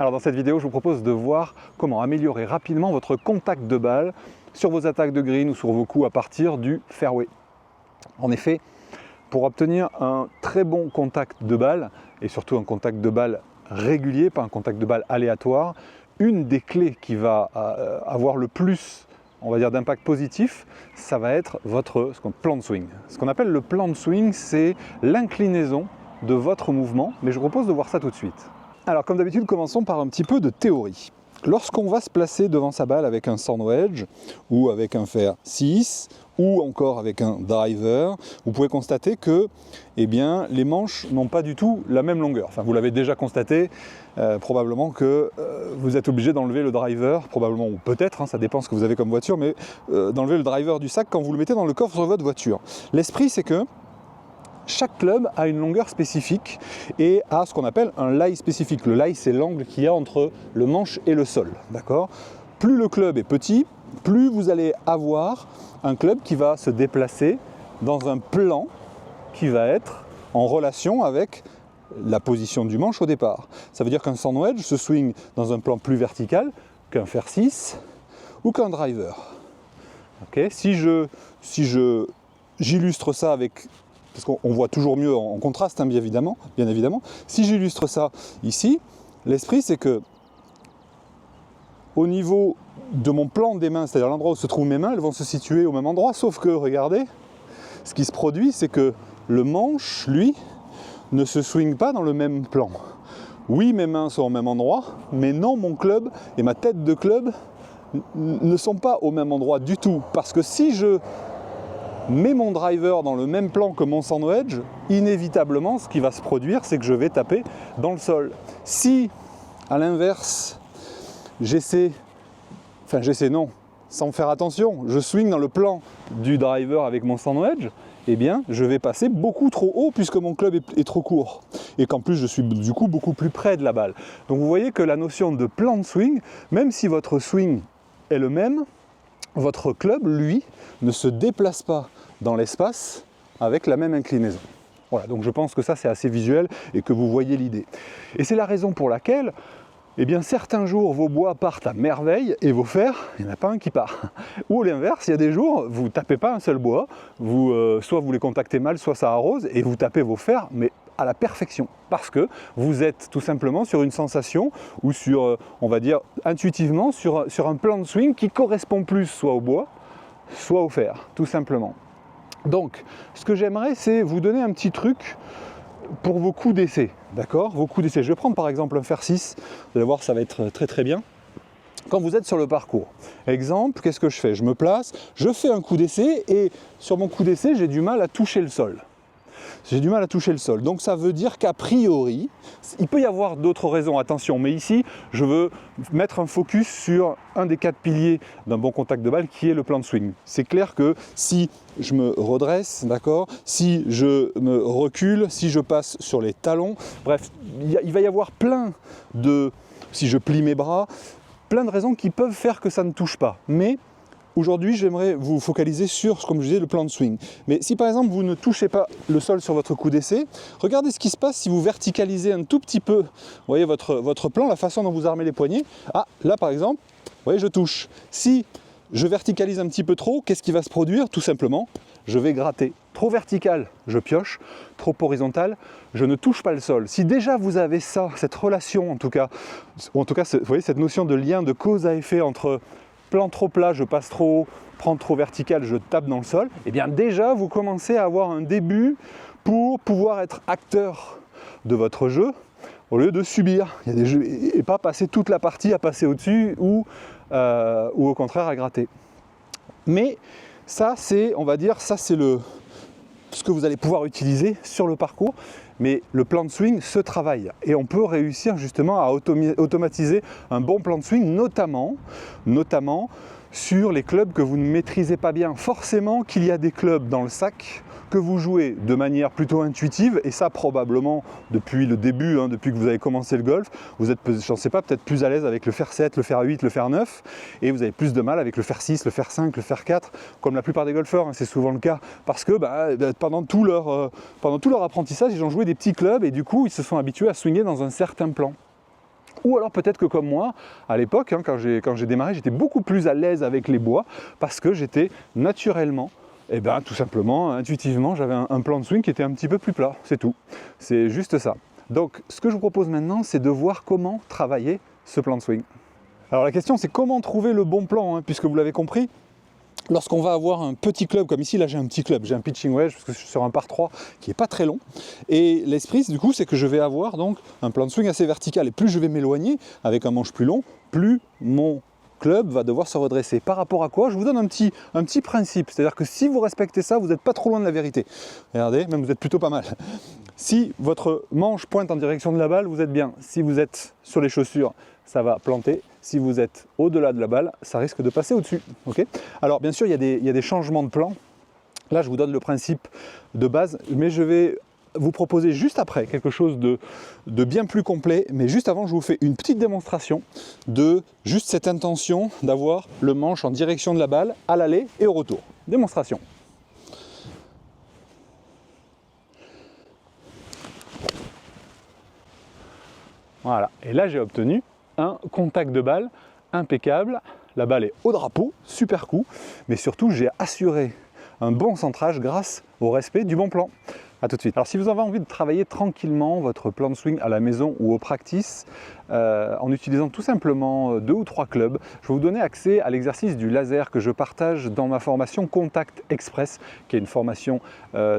Alors dans cette vidéo, je vous propose de voir comment améliorer rapidement votre contact de balle sur vos attaques de green ou sur vos coups à partir du fairway. En effet, pour obtenir un très bon contact de balle, et surtout un contact de balle régulier, pas un contact de balle aléatoire, une des clés qui va avoir le plus, on va dire, d'impact positif, ça va être votre plan de swing. Ce qu'on appelle le plan de swing, c'est l'inclinaison de votre mouvement, mais je vous propose de voir ça tout de suite. Alors comme d'habitude, commençons par un petit peu de théorie. Lorsqu'on va se placer devant sa balle avec un sand wedge, ou avec un fer 6, ou encore avec un driver, vous pouvez constater que les manches n'ont pas du tout la même longueur. Enfin, vous l'avez déjà constaté, probablement que vous êtes obligé d'enlever le driver, probablement, ou peut-être, ça dépend ce que vous avez comme voiture, mais d'enlever le driver du sac quand vous le mettez dans le coffre de votre voiture. L'esprit, c'est que chaque club a une longueur spécifique et a ce qu'on appelle un lie spécifique. Le lie, c'est l'angle qu'il y a entre le manche et le sol. D'accord ? Plus le club est petit, plus vous allez avoir un club qui va se déplacer dans un plan qui va être en relation avec la position du manche au départ. Ça veut dire qu'un sand wedge se swing dans un plan plus vertical qu'un fer 6 ou qu'un driver. Okay ? Si j'illustre ça avec... parce qu'on voit toujours mieux en contraste, bien évidemment. Si j'illustre ça ici, l'esprit c'est que au niveau de mon plan des mains, c'est-à-dire l'endroit où se trouvent mes mains, elles vont se situer au même endroit, sauf que, regardez, ce qui se produit, c'est que le manche, lui, ne se swing pas dans le même plan. Oui, mes mains sont au même endroit, mais non, mon club et ma tête de club ne sont pas au même endroit du tout. Parce que si je mets mon driver dans le même plan que mon sand wedge, inévitablement, ce qui va se produire, c'est que je vais taper dans le sol. Si, à l'inverse, sans faire attention, je swing dans le plan du driver avec mon sand wedge, je vais passer beaucoup trop haut puisque mon club est trop court. Et qu'en plus, je suis du coup beaucoup plus près de la balle. Donc vous voyez que la notion de plan de swing, même si votre swing est le même, votre club, lui, ne se déplace pas dans l'espace avec la même inclinaison. Voilà, donc je pense que ça c'est assez visuel et que vous voyez l'idée. Et c'est la raison pour laquelle, certains jours vos bois partent à merveille et vos fers, il n'y en a pas un qui part. Ou à l'inverse, il y a des jours, vous ne tapez pas un seul bois, soit vous les contactez mal, soit ça arrose, et vous tapez vos fers, mais à la perfection, parce que vous êtes tout simplement sur une sensation ou sur, on va dire intuitivement, sur un plan de swing qui correspond plus soit au bois, soit au fer, tout simplement. Donc, ce que j'aimerais, c'est vous donner un petit truc pour vos coups d'essai, d'accord ? Vos coups d'essai. Je vais prendre par exemple un fer 6, vous allez voir, ça va être très très bien. Quand vous êtes sur le parcours, exemple, qu'est-ce que je fais ? Je me place, je fais un coup d'essai et sur mon coup d'essai, j'ai du mal à toucher le sol. Donc ça veut dire qu'a priori, il peut y avoir d'autres raisons, attention, mais ici, je veux mettre un focus sur un des 4 piliers d'un bon contact de balle qui est le plan de swing. C'est clair que si je me redresse, d'accord, si je me recule, si je passe sur les talons, bref, il va y avoir si je plie mes bras, plein de raisons qui peuvent faire que ça ne touche pas. Mais aujourd'hui, j'aimerais vous focaliser sur, comme je disais, le plan de swing. Mais si par exemple vous ne touchez pas le sol sur votre coup d'essai, regardez ce qui se passe si vous verticalisez un tout petit peu, vous voyez, votre plan, la façon dont vous armez les poignets. Ah, là par exemple, vous voyez, je touche. Si je verticalise un petit peu trop, qu'est-ce qui va se produire ? Tout simplement, je vais gratter. Trop vertical, je pioche. Trop horizontal, je ne touche pas le sol. Si déjà vous avez ça, cette relation en tout cas, vous voyez, cette notion de lien de cause à effet entre plan trop plat, je passe trop haut, plan trop vertical, je tape dans le sol, déjà vous commencez à avoir un début pour pouvoir être acteur de votre jeu au lieu de subir. Il y a des jeux, et pas passer toute la partie à passer au-dessus ou au contraire à gratter. Mais ça c'est, on va dire, ce que vous allez pouvoir utiliser sur le parcours. Mais le plan de swing se travaille et on peut réussir justement à automatiser un bon plan de swing, notamment sur les clubs que vous ne maîtrisez pas bien. Forcément qu'il y a des clubs dans le sac que vous jouez de manière plutôt intuitive, et ça probablement depuis le début, depuis que vous avez commencé le golf, vous êtes, je ne sais pas, peut-être plus à l'aise avec le fer 7, le fer 8, le fer 9, et vous avez plus de mal avec le fer 6, le fer 5, le fer 4, comme la plupart des golfeurs, c'est souvent le cas, parce que pendant tout leur apprentissage, ils ont joué des petits clubs, et du coup, ils se sont habitués à swinguer dans un certain plan. Ou alors peut-être que comme moi, à l'époque, hein, quand j'ai démarré, j'étais beaucoup plus à l'aise avec les bois parce que j'étais naturellement, tout simplement, intuitivement, j'avais un plan de swing qui était un petit peu plus plat, c'est tout. C'est juste ça. Donc ce que je vous propose maintenant, c'est de voir comment travailler ce plan de swing. Alors la question c'est comment trouver le bon plan, hein, puisque vous l'avez compris, lorsqu'on va avoir un petit club, comme ici, là j'ai un petit club, j'ai un pitching wedge parce que je suis sur un par 3 qui n'est pas très long. Et l'esprit du coup c'est que je vais avoir donc un plan de swing assez vertical. Et plus je vais m'éloigner avec un manche plus long, plus mon club va devoir se redresser. Par rapport à quoi? Je vous donne un petit principe. C'est-à-dire que si vous respectez ça, vous n'êtes pas trop loin de la vérité. Regardez, même vous êtes plutôt pas mal. Si votre manche pointe en direction de la balle, vous êtes bien. Si vous êtes sur les chaussures, ça va planter. Si vous êtes au-delà de la balle, ça risque de passer au-dessus. Okay. Alors bien sûr, il y a des changements de plan. Là, je vous donne le principe de base, mais je vais vous proposer juste après quelque chose de bien plus complet. Mais juste avant, je vous fais une petite démonstration de juste cette intention d'avoir le manche en direction de la balle à l'aller et au retour. Démonstration. Voilà, et là j'ai obtenu un contact de balle impeccable. La balle est au drapeau, super coup, mais surtout j'ai assuré un bon centrage grâce au respect du bon plan. A tout de suite. Alors si vous avez envie de travailler tranquillement votre plan de swing à la maison ou au practice, en utilisant tout simplement 2 ou 3 clubs, je vais vous donner accès à l'exercice du laser que je partage dans ma formation Contact Express, qui est une formation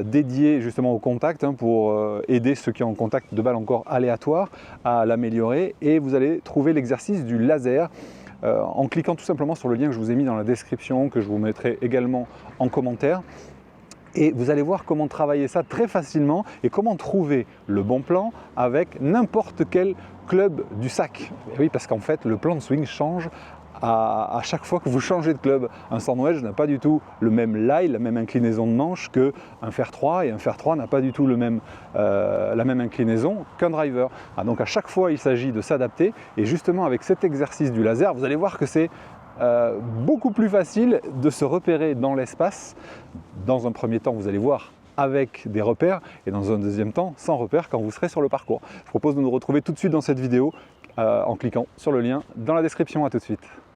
dédiée justement au contact, hein, pour aider ceux qui ont un contact de balle encore aléatoire à l'améliorer. Et vous allez trouver l'exercice du laser en cliquant tout simplement sur le lien que je vous ai mis dans la description, que je vous mettrai également en commentaire. Et vous allez voir comment travailler ça très facilement et comment trouver le bon plan avec n'importe quel club du sac. Et oui, parce qu'en fait, le plan de swing change à chaque fois que vous changez de club. Un sand wedge n'a pas du tout le même lie, la même inclinaison de manche qu'un fer 3, et un fer 3 n'a pas du tout la même inclinaison qu'un driver. Donc à chaque fois, il s'agit de s'adapter. Et justement, avec cet exercice du laser, vous allez voir que c'est beaucoup plus facile de se repérer dans l'espace. Dans un premier temps, vous allez voir avec des repères, et dans un deuxième temps, sans repères quand vous serez sur le parcours. Je vous propose de nous retrouver tout de suite dans cette vidéo en cliquant sur le lien dans la description. À tout de suite.